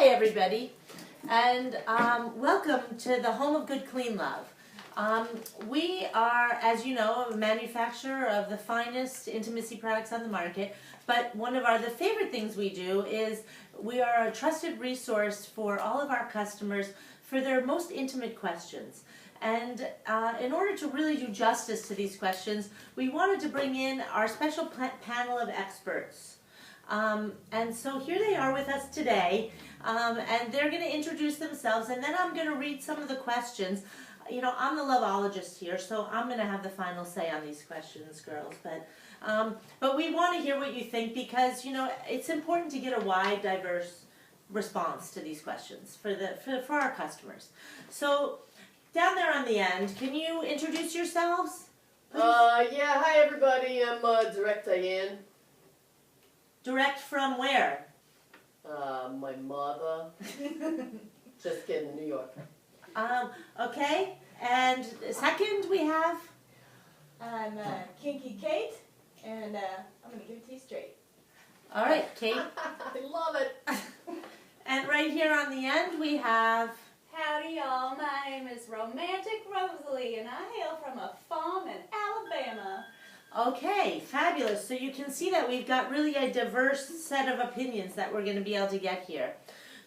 Hi everybody, and welcome to the home of good clean love. We are, as you know, a manufacturer of the finest intimacy products on the market, but one of the favorite things we do is we are a trusted resource for all of our customers for their most intimate questions. And in order to really do justice to these questions, we wanted to bring in our special panel of experts. And so here they are with us today, and they're going to introduce themselves, and then I'm going to read some of the questions. You know, I'm the Loveologist here, so I'm going to have the final say on these questions, girls. But we want to hear what you think because, you know, it's important to get a wide, diverse response to these questions for our customers. So down there on the end, can you introduce yourselves? Yeah, hi everybody, I'm Direct Diane. Direct from where? My mother. Just kidding, New York. Okay, and second we have? I'm Kinky Kate, and I'm going to give it to you straight. All right, Kate. I love it. And right here on the end we have? Howdy y'all, my name is Romantic Rosalie and I hail from a farm in Alabama. Okay, fabulous. So you can see that we've got really a diverse set of opinions that we're going to be able to get here.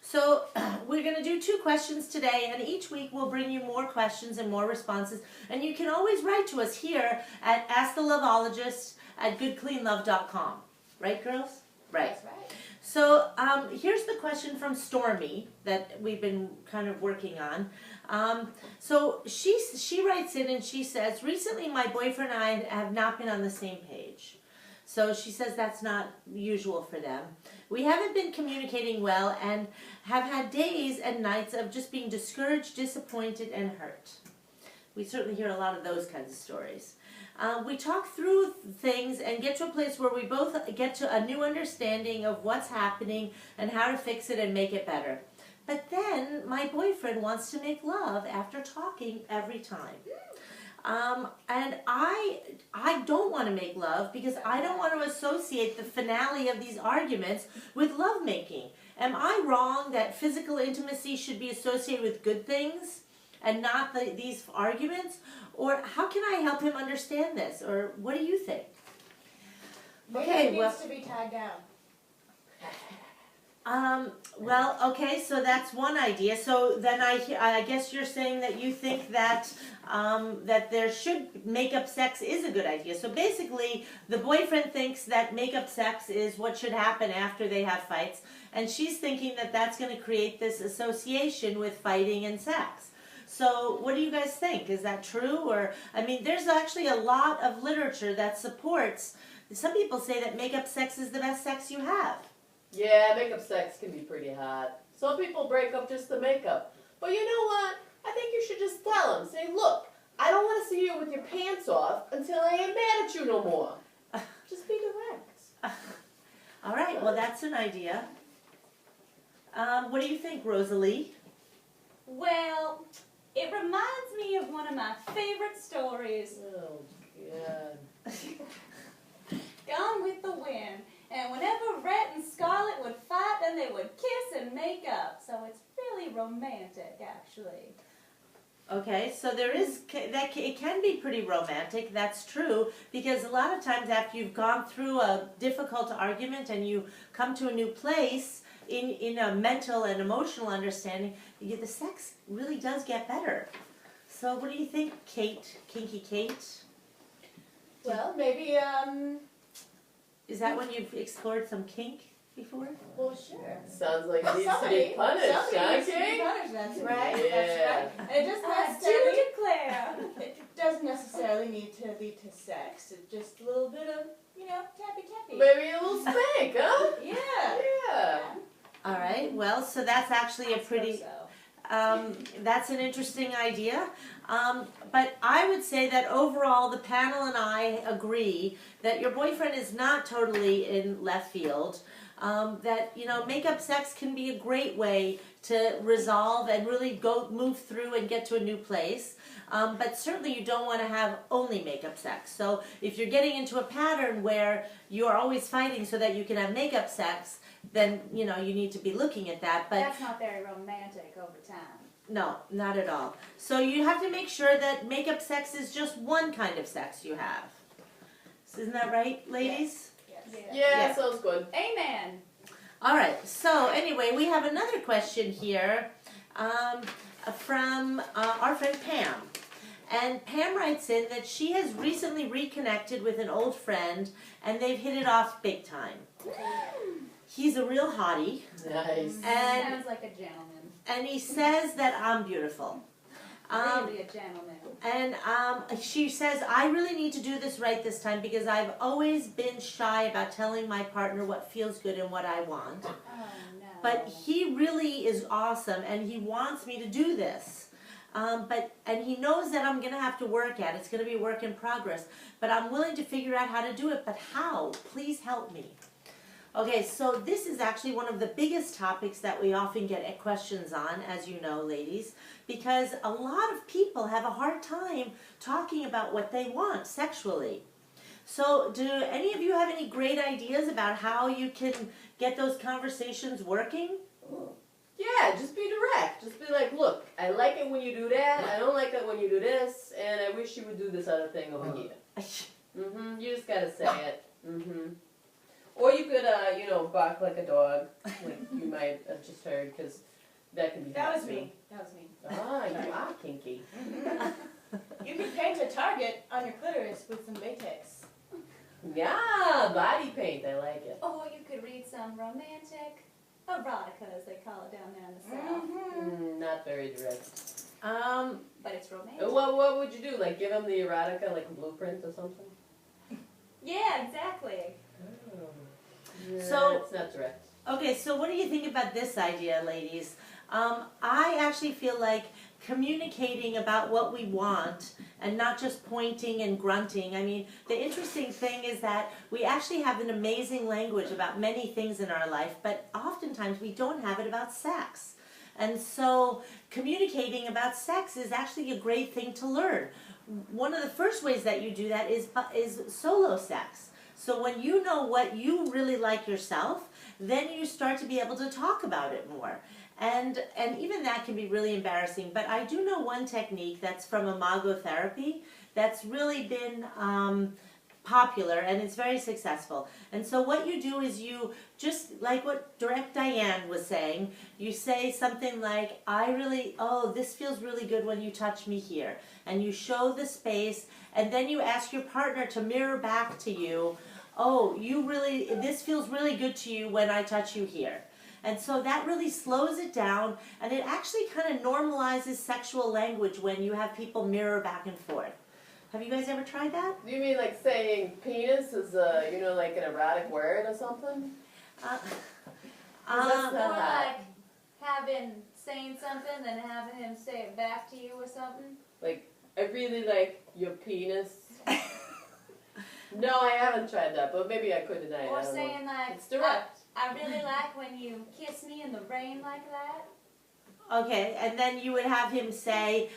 So we're going to do 2 questions today, and each week we'll bring you more questions and more responses. And you can always write to us here at AskTheLoveologist@goodcleanlove.com. Right, girls? Right. That's right. So here's the question from Stormy that we've been kind of working on. So she writes in and she says, recently my boyfriend and I have not been on the same page. So she says that's not usual for them. We haven't been communicating well and have had days and nights of just being discouraged, disappointed, and hurt. We certainly hear a lot of those kinds of stories. We talk through things and get to a place where we both get to a new understanding of what's happening and how to fix it and make it better. But then my boyfriend wants to make love after talking every time. And I don't want to make love because I don't want to associate the finale of these arguments with lovemaking. Am I wrong that physical intimacy should be associated with good things and not these arguments? Or how can I help him understand this? Or what do you think? Maybe it needs to be tied down. Well, okay, so that's one idea. So then I guess you're saying that you think that that there should make-up sex is a good idea. So basically, the boyfriend thinks that make-up sex is what should happen after they have fights, and she's thinking that that's going to create this association with fighting and sex. So what do you guys think? Is that true? Or, I mean, there's actually a lot of literature that supports, some people say that make-up sex is the best sex you have. Yeah, makeup sex can be pretty hot. Some people break up just to make up. But you know what? I think you should just tell them. Say, look, I don't want to see you with your pants off until I ain't mad at you no more. Just be direct. All right, well, that's an idea. What do you think, Rosalie? Well, it reminds me of one of my favorite stories, Oh, God. Gone with the Wind. And whenever Rhett and Scarlett would fight, then they would kiss and make up. So it's really romantic, actually. Okay, so there is, it can be pretty romantic, that's true, because a lot of times after you've gone through a difficult argument and you come to a new place in a mental and emotional understanding, the sex really does get better. So what do you think, Kate, Kinky Kate? Well, maybe, Is that when you've explored some kink before? well, sure. Sounds like it needs to be punished, Somebody needs to be okay? punished, that's right. Yeah. That's right. And it doesn't I do necessarily, declare. it doesn't necessarily need to lead to sex. It's just a little bit of, you know, tappy-tappy. Maybe a little spank, huh? Yeah. Yeah. All right, well, so that's actually a pretty, that's an interesting idea. But I would say that overall the panel and I agree that your boyfriend is not totally in left field. that, you know, makeup sex can be a great way to resolve and really move through and get to a new place. But certainly you don't want to have only makeup sex. So if you're getting into a pattern where you're always fighting so that you can have makeup sex, then, you know, you need to be looking at that. But that's not very romantic over time. no, not at all. So you have to make sure that makeup sex is just one kind of sex you have. Isn't that right, ladies? Yes. Yeah, Yeah. sounds good. Amen. All right. So anyway, we have another question here from our friend Pam. And Pam writes in that she has recently reconnected with an old friend and they've hit it off big time. He's a real hottie. Nice. And Sounds like a gentleman. and he says that I'm beautiful. Really a gentleman. And she says, I really need to do this right this time because I've always been shy about telling my partner what feels good and what I want. Oh no. But he really is awesome and he wants me to do this. And he knows that I'm going to have to work at it. It's going to be a work in progress. But I'm willing to figure out how to do it. But how? Please help me. Okay, so this is actually one of the biggest topics that we often get questions on, as you know, ladies, because a lot of people have a hard time talking about what they want sexually. So do any of you have any great ideas about how you can get those conversations working? Yeah, just be direct. Just be like, look, I like it when you do that. I don't like it when you do this, and I wish you would do this other thing over here. You just gotta say it. Or you could, you know, bark like a dog, like you might have just heard, because that can be. That hot, was too. me. That was me. Ah, you are kinky. You could paint a target on your clitoris with some latex. Yeah, body paint. I like it. Or you could read some romantic erotica, as they call it down there in the South. Not very direct. But it's romantic. What would you do? Like give him the erotica, like a blueprint or something? Yeah, exactly. Yeah, So- it's not direct. Okay, so what do you think about this idea, ladies? I actually feel like communicating about what we want and not just pointing and grunting. I mean, the interesting thing is that we actually have an amazing language about many things in our life, but oftentimes we don't have it about sex. And so communicating about sex is actually a great thing to learn. One of the first ways that you do that is solo sex. So when you know what you really like yourself, then you start to be able to talk about it more. And even that can be really embarrassing. But I do know one technique that's from imago therapy that's really been popular and it's very successful. And so what you do is you, just like what Direct Diane was saying, you say something like, this feels really good when you touch me here. And you show the space, and then you ask your partner to mirror back to you, this feels really good to you when I touch you here. And so that really slows it down, and it actually kind of normalizes sexual language when you have people mirror back and forth. Have you guys ever tried that? Do you mean like saying penis is like an erotic word or something? Uh, That's Or not like saying something, then having him say it back to you or something. like I really like your penis. No, I haven't tried that, but maybe I could tonight. Or I don't know. saying like, It's direct. I really like when you kiss me in the rain like that. Okay, and then you would have him say,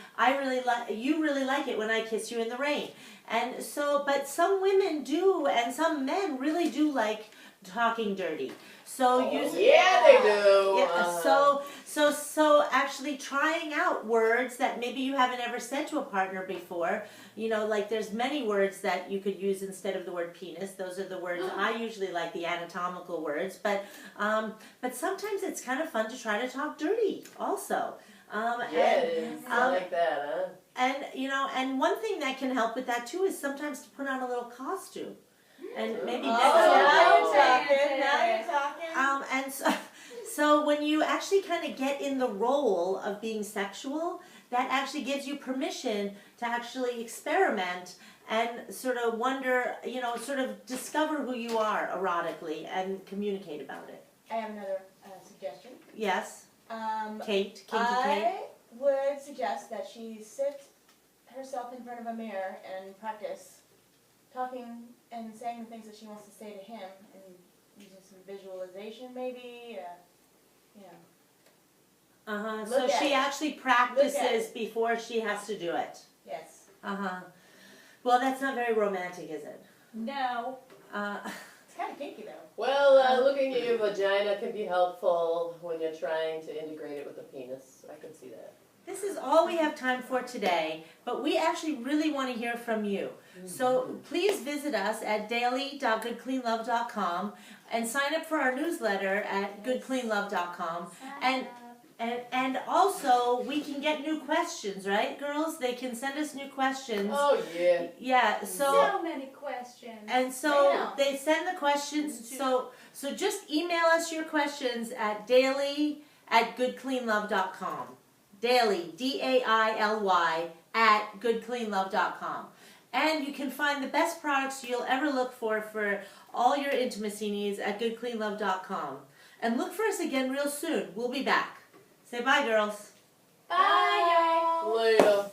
you really like it when I kiss you in the rain. And so, but some women do, and some men really do like talking dirty. So Yeah, they do. Yeah, so actually trying out words that maybe you haven't ever said to a partner before. You know, like there's many words that you could use instead of the word penis. Those are the words I usually like, the anatomical words. But sometimes it's kind of fun to try to talk dirty also. Yeah, it is. I like that, huh? And one thing that can help with that too is sometimes to put on a little costume. And maybe Oh, next time. now you're talking. And so when you actually kind of get in the role of being sexual, that actually gives you permission to actually experiment and sort of wonder, sort of discover who you are erotically and communicate about it. I have another suggestion. Yes, Kate, Kinky Kate. I would suggest that she sit herself in front of a mirror and practice talking and saying the things that she wants to say to him, and using some visualization maybe, you know. So Look at she it. actually Look practices at it. before she has to do it. Yes. Well, that's not very romantic, is it? No. It's kind of kinky though. Well, looking at your vagina can be helpful when you're trying to integrate it with the penis. I can see that. This is all we have time for today, but we actually really want to hear from you. So please visit us at daily.goodcleanlove.com and sign up for our newsletter at goodcleanlove.com. And also, we can get new questions, right, girls? They can send us new questions. Oh, yeah. Yeah, So many questions. and so I know. they send the questions. So just email us your questions at daily@goodcleanlove.com. Daily, DAILY @goodcleanlove.com. And you can find the best products you'll ever look for all your intimacy needs at goodcleanlove.com. And look for us again real soon. We'll be back. Say bye, girls. Bye, y'all. Later.